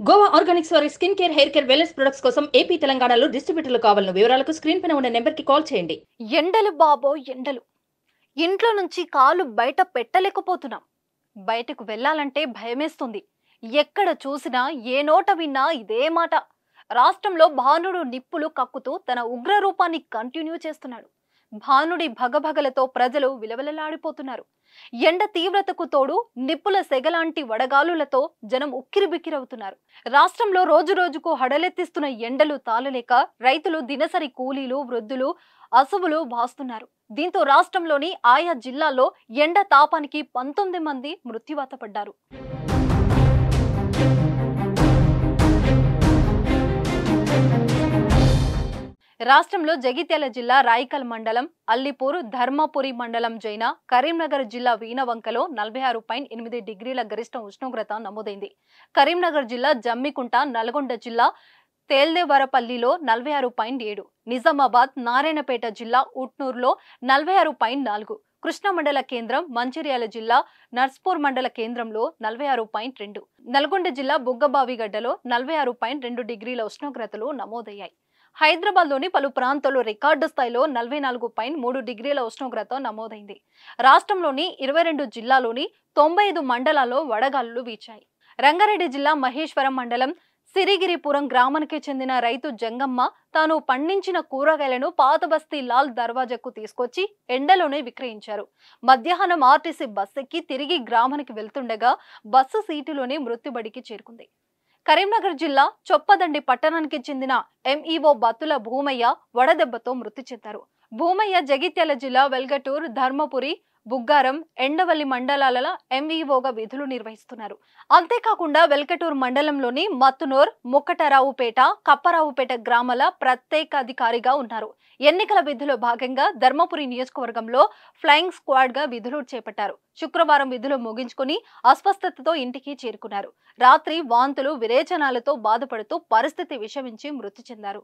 Goa Organics వారి skin care, hair care, wellness products కోసం AP, తెలంగాణలో డిస్ట్రిబ్యూటర్లు కావాలను వివరాలకు స్క్రీన్ పైన ఉన్న నెంబర్కి కాల్ చేయండి. ఎండలు బాబో ఎండలు. ఇంట్లో నుంచి కాలు బయట పెట్టలేకపోతున్నాం. బయటకు వెళ్ళాలంటే భయమేస్తుంది. ఎక్కడ చూసినా ఏ నోట విన్నా ఇదే మాట. రాష్ట్రంలో భానుడు నిప్పులు కక్కుతూ తన ఉగ్ర రూపాన్ని కంటిన్యూ చేస్తున్నాడు. భానుడి భగభగలతో ప్రజలు విలవిలలాడిపోతున్నారు. ఎండ తీవ్రతకు తోడు నిప్పుల సెగలాంటి వడగాలులతో జనం ఉక్కిరిబిక్కిరవుతున్నారు. రాష్ట్రంలో రోజు రోజుకు హడలెత్తిస్తున్న ఎండలు తాళలేక రైతులు, దినసరి కూలీలు, వృద్ధులు అసువులు బాస్తున్నారు. దీంతో రాష్ట్రంలోని ఆయా జిల్లాల్లో ఎండ తాపానికి 19 మంది మృత్యువాత పడ్డారు. రాష్ట్రంలో జగిత్యాల జిల్లా రాయికల్ మండలం, అల్లిపూర్, ధర్మపురి మండలం జైన, కరీంనగర్ జిల్లా వీణవంకలో 46.8 డిగ్రీల గరిష్ట ఉష్ణోగ్రత నమోదైంది. కరీంనగర్ జిల్లా జమ్మికుంట, నల్గొండ జిల్లా తేల్దేవరపల్లిలో 46.7, నిజామాబాద్, నారాయణపేట జిల్లా ఉట్నూరులో 46.4, కృష్ణా మండల కేంద్రం, మంచిర్యాల జిల్లా నర్స్పూర్ మండల కేంద్రంలో 46.2, నల్గొండ జిల్లా బుగ్గబావిగడ్డలో 46.2 డిగ్రీల ఉష్ణోగ్రతలు నమోదయ్యాయి. హైదరాబాద్లోని పలు ప్రాంతాల్లో రికార్డు స్థాయిలో 44.3 డిగ్రీల ఉష్ణోగ్రత నమోదైంది. రాష్ట్రంలోని 22 జిల్లాలోని 95 మండలాల్లో వడగాలులు వీచాయి. రంగారెడ్డి జిల్లా మహేశ్వరం మండలం సిరిగిరిపురం గ్రామానికి చెందిన రైతు జంగమ్మ తాను పండించిన కూరగాయలను పాతబస్తీ లాల్ దర్వాజాకు తీసుకొచ్చి ఎండలోనే విక్రయించారు. మధ్యాహ్నం ఆర్టీసీ బస్సు ఎక్కి తిరిగి గ్రామానికి వెళ్తుండగా బస్సు సీటులోనే మృత్యుబడికి చేరుకుంది. కరీంనగర్ జిల్లా చొప్పదండి పట్టణానికి చెందిన ఎంఈఓ బత్తుల భూమయ్య వడదెబ్బతో మృతి చెందారు. భూమయ్య జగిత్యాల జిల్లా వెల్గటూర్, ధర్మపురి, బుగ్గారం, ఎండవల్లి మండలాల ఎంఈఓగా విధులు నిర్వహిస్తున్నారు. అంతేకాకుండా వెల్కటూర్ మండలంలోని మత్తునూర్, ముక్కటరావుపేట, కప్పరావుపేట గ్రామాల ప్రత్యేకాధికారిగా ఉన్నారు. ఎన్నికల విధుల్లో భాగంగా ధర్మపురి నియోజకవర్గంలో ఫ్లయింగ్ స్క్వాడ్ గా విధులు చేపట్టారు. శుక్రవారం విధులు ముగించుకుని అస్వస్థతతో ఇంటికి చేరుకున్నారు. రాత్రి వాంతులు, విరేచనాలతో బాధపడుతూ పరిస్థితి విషమించి మృతి చెందారు.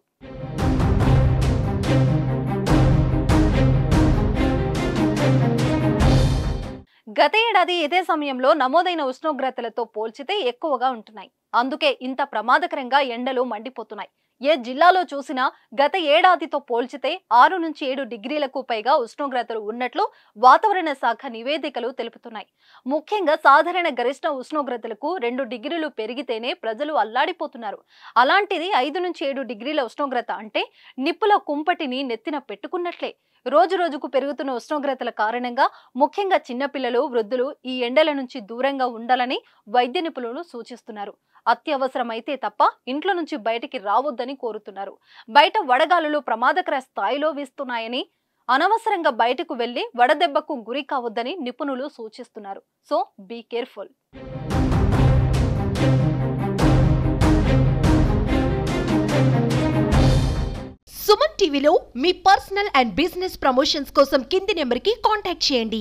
గత ఏడాది ఇదే సమయంలో నమోదైన ఉష్ణోగ్రతలతో పోల్చితే ఎక్కువగా ఉంటున్నాయి. అందుకే ఇంత ప్రమాదకరంగా ఎండలు మండిపోతున్నాయి. ఏ జిల్లాలో చూసినా గత ఏడాదితో పోల్చితే 6 నుంచి 7 డిగ్రీలకు పైగా ఉష్ణోగ్రతలు ఉన్నట్లు వాతావరణ శాఖ నివేదికలు తెలుపుతున్నాయి. ముఖ్యంగా సాధారణ గరిష్ట ఉష్ణోగ్రతలకు 2 డిగ్రీలు పెరిగితేనే ప్రజలు అల్లాడిపోతున్నారు. అలాంటిది 5 నుంచి 7 డిగ్రీల ఉష్ణోగ్రత అంటే నిప్పుల కుంపటిని నెత్తిన పెట్టుకున్నట్లే. రోజు రోజుకు పెరుగుతున్న ఉష్ణోగ్రతల కారణంగా ముఖ్యంగా చిన్నపిల్లలు, వృద్ధులు ఈ ఎండల నుంచి దూరంగా ఉండాలని వైద్య నిపుణులు సూచిస్తున్నారు. అత్యవసరమైతే తప్ప ఇంట్లో నుంచి బయటికి రావద్దని కోరుతున్నారు. బయట వడగాలులు ప్రమాదకర స్థాయిలో వీస్తున్నాయని, అనవసరంగా బయటకు వెళ్లి వడదెబ్బకు గురి కావద్దని నిపుణులు సూచిస్తున్నారు. So be careful. సుమన్ టీవీలో మీ పర్సనల్ అండ్ బిజినెస్ ప్రమోషన్స్ కోసం కింది నెంబర్కి కాంటాక్ట్ చేయండి.